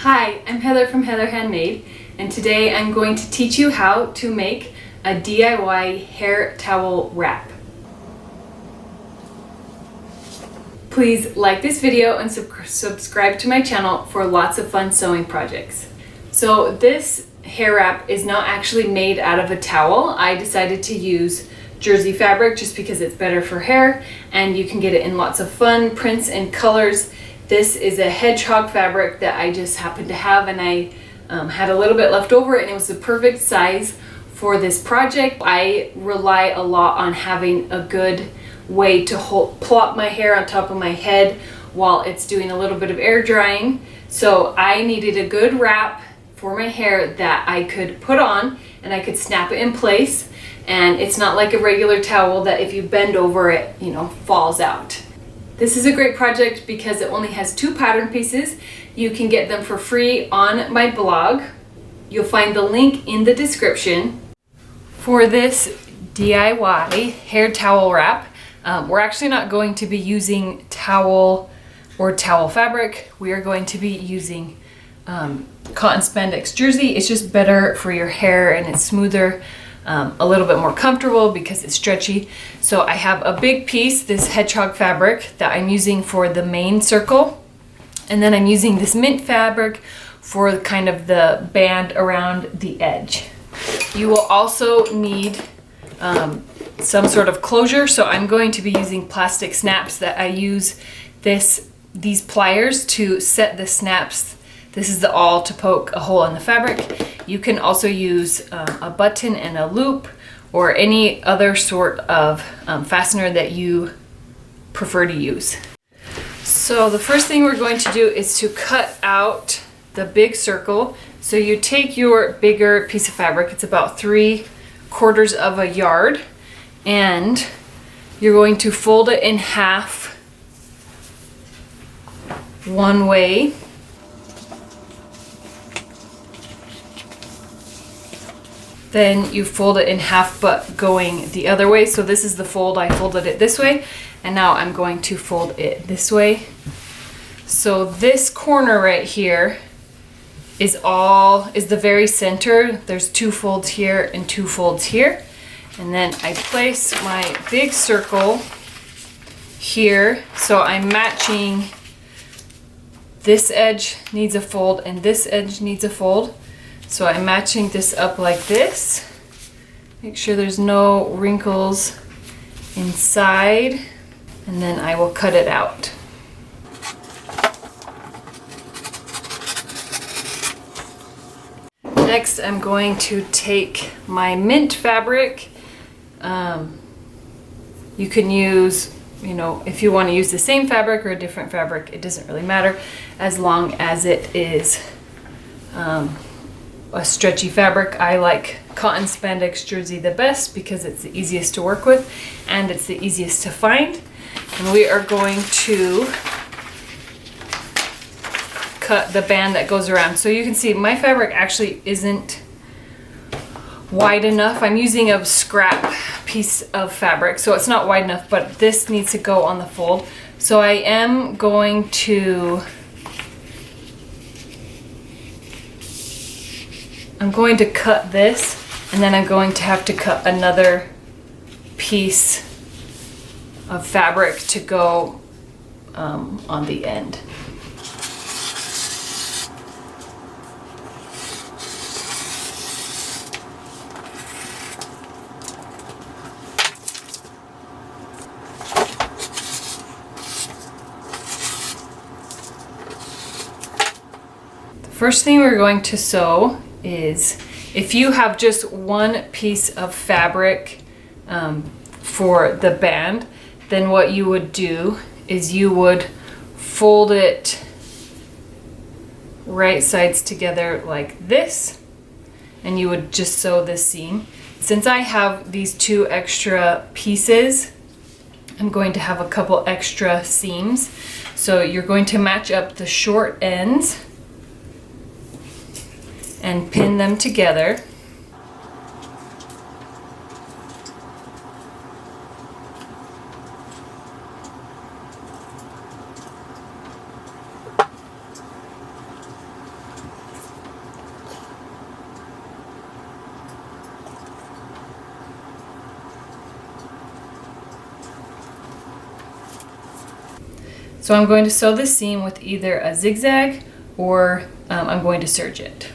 Hi, I'm Heather from Heather Handmade, and today I'm going to teach you how to make a DIY hair towel wrap. Please like this video and subscribe to my channel for lots of fun sewing projects. So this hair wrap is not actually made out of a towel. I decided to use jersey fabric just because it's better for hair and you can get it in lots of fun prints and colors. This is a hedgehog fabric that I just happened to have, and I had a little bit left over and it was the perfect size for this project. I rely a lot on having a good way to plop my hair on top of my head while it's doing a little bit of air drying. So I needed a good wrap for my hair that I could put on and I could snap it in place, and it's not like a regular towel that if you bend over it, falls out. This is a great project because it only has 2 pattern pieces. You can get them for free on my blog. You'll find the link in the description. For this DIY hair towel wrap, we're actually not going to be using towel or towel fabric. We are going to be using cotton spandex jersey. It's just better for your hair and it's smoother. A little bit more comfortable because it's stretchy. So I have a big piece, this hedgehog fabric that I'm using for the main circle, and then I'm using this mint fabric for kind of the band around the edge. You will also need some sort of closure, so I'm going to be using plastic snaps that I use these pliers to set the snaps. This is the awl to poke a hole in the fabric. You can also use a button and a loop or any other sort of fastener that you prefer to use. So the first thing we're going to do is to cut out the big circle. So you take your bigger piece of fabric, it's about 3/4 of a yard, and you're going to fold it in half one way. Then you fold it in half but going the other way. So this is the fold, I folded it this way, and now I'm going to fold it this way. So this corner right here is the very center. There's 2 folds here and 2 folds here. And then I place my big circle here. So I'm matching, this edge needs a fold and this edge needs a fold. So I'm matching this up like this. Make sure there's no wrinkles inside, and then I will cut it out. Next, I'm going to take my mint fabric. You can use, if you want to use the same fabric or a different fabric, it doesn't really matter as long as it is a stretchy fabric. I like cotton spandex jersey the best because it's the easiest to work with and it's the easiest to find. And we are going to cut the band that goes around. So you can see my fabric actually isn't wide enough. I'm using a scrap piece of fabric, so it's not wide enough, but this needs to go on the fold. So I am going to cut this, and then I'm going to have to cut another piece of fabric to go on the end. The first thing we're going to sew is, if you have just one piece of fabric for the band, then what you would do is you would fold it right sides together like this, and you would just sew this seam. Since I have these 2 extra pieces, I'm going to have a couple extra seams. So you're going to match up the short ends and pin them together. So I'm going to sew the seam with either a zigzag or I'm going to serge it.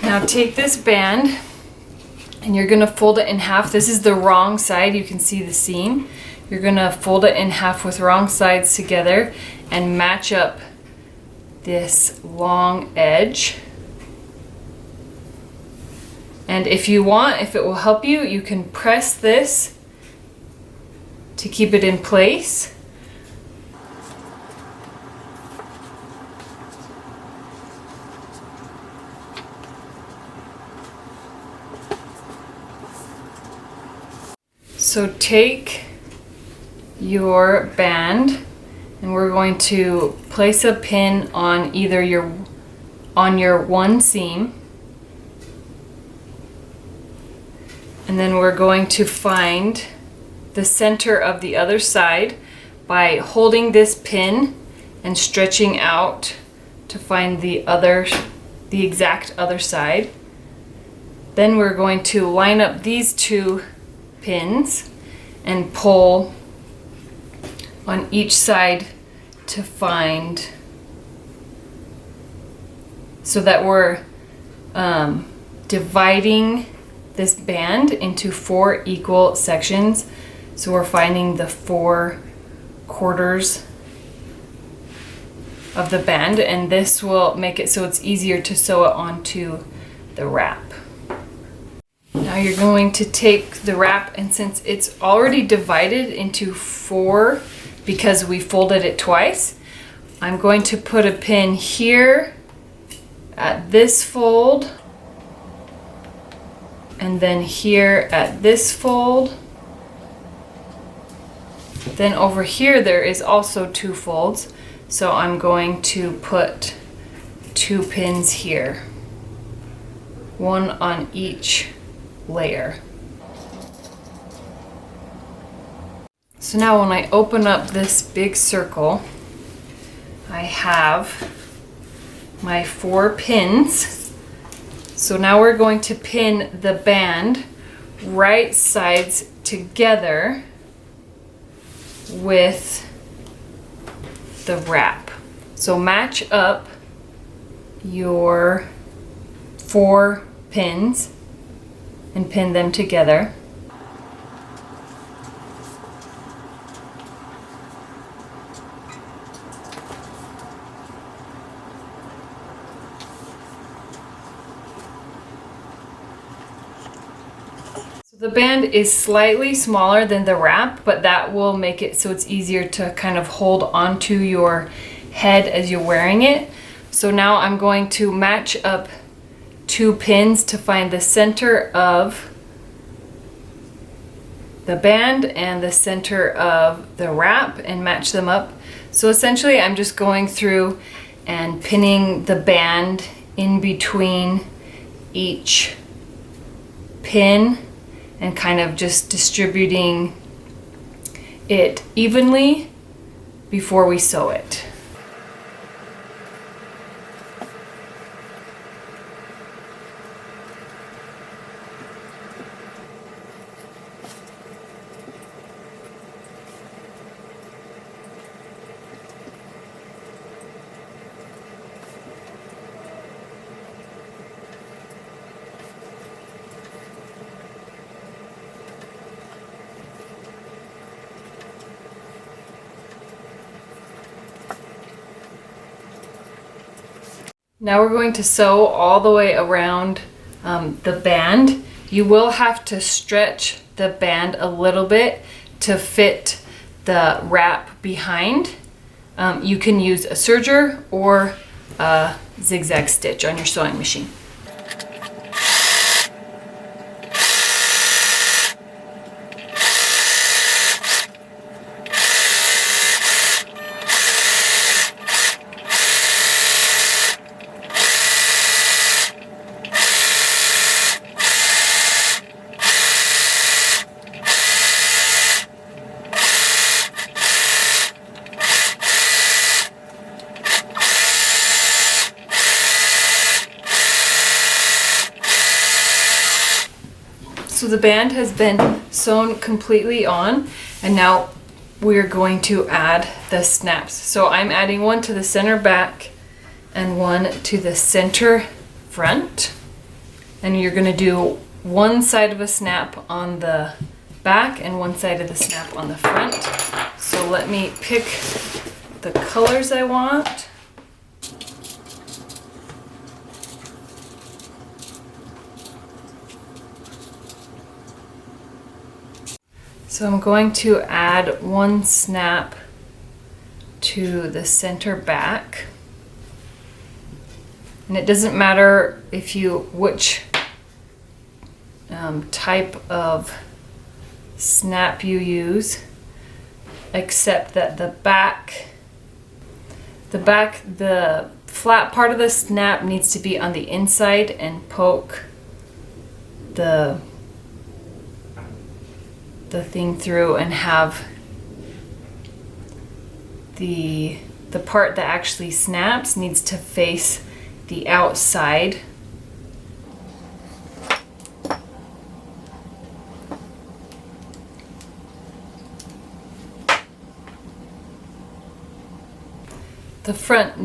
Now take this band and you're gonna fold it in half. This is the wrong side, you can see the seam. You're gonna fold it in half with wrong sides together and match up this long edge. And if you want, if it will help you, you can press this to keep it in place. So take your band and we're going to place a pin on either your one seam, and then we're going to find the center of the other side by holding this pin and stretching out to find the exact other side. Then we're going to line up these two pins and pull on each side to find, so that we're dividing this band into 4 equal sections. So we're finding the 4 quarters of the band, and this will make it so it's easier to sew it onto the wrap. Now you're going to take the wrap, and since it's already divided into 4 because we folded it twice, I'm going to put a pin here at this fold, and then here at this fold. Then over here there is also 2 folds, so I'm going to put 2 pins here, one on each layer. So now when I open up this big circle, I have my 4 pins. So now we're going to pin the band right sides together with the wrap. So match up your 4 pins and pin them together. The band is slightly smaller than the wrap, but that will make it so it's easier to kind of hold onto your head as you're wearing it. So now I'm going to match up 2 pins to find the center of the band and the center of the wrap and match them up. So essentially I'm just going through and pinning the band in between each pin and kind of just distributing it evenly before we sew it. Now we're going to sew all the way around the band. You will have to stretch the band a little bit to fit the wrap behind. You can use a serger or a zigzag stitch on your sewing machine. So the band has been sewn completely on, and now we're going to add the snaps. So I'm adding one to the center back and one to the center front. And you're gonna do one side of a snap on the back and one side of the snap on the front. So let me pick the colors I want. So I'm going to add one snap to the center back. And it doesn't matter which type of snap you use, except that the flat part of the snap needs to be on the inside and poke the thing through, and have the part that actually snaps needs to face the outside. The front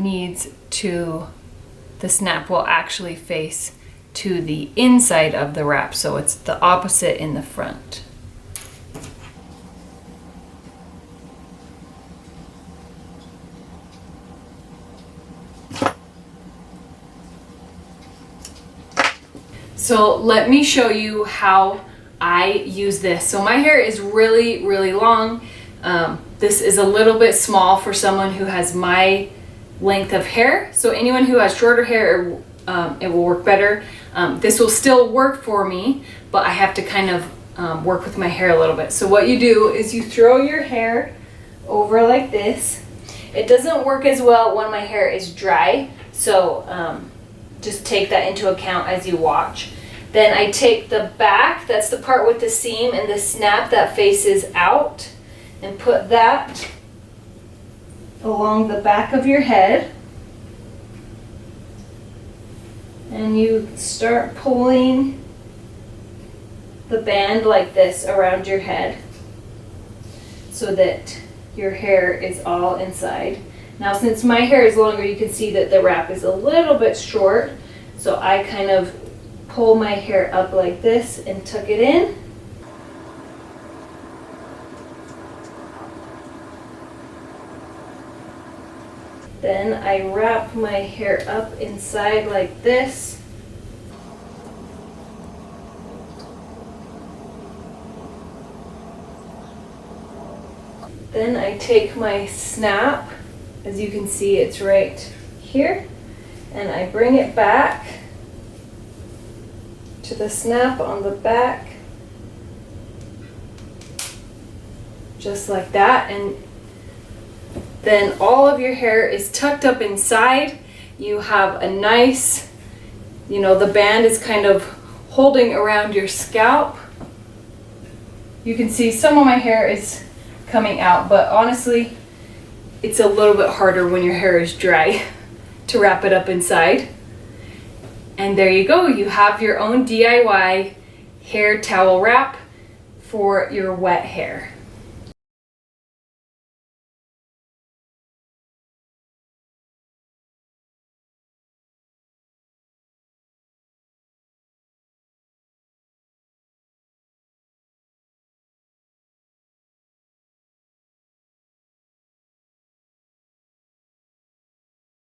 the snap will actually face to the inside of the wrap, so it's the opposite in the front. So let me show you how I use this. So my hair is really, really long. This is a little bit small for someone who has my length of hair. So anyone who has shorter hair, it will work better. This will still work for me, but I have to kind of work with my hair a little bit. So what you do is you throw your hair over like this. It doesn't work as well when my hair is dry, so just take that into account as you watch. Then I take the back, that's the part with the seam and the snap that faces out, and put that along the back of your head. And you start pulling the band like this around your head so that your hair is all inside. Now since my hair is longer, you can see that the wrap is a little bit short, so I kind of pull my hair up like this and tuck it in. Then I wrap my hair up inside like this. Then I take my snap, as you can see it's right here, and I bring it back to the snap on the back, just like that. And then all of your hair is tucked up inside. You have a nice, the band is kind of holding around your scalp. You can see some of my hair is coming out, but honestly, it's a little bit harder when your hair is dry to wrap it up inside. And there you go, you have your own DIY hair towel wrap for your wet hair.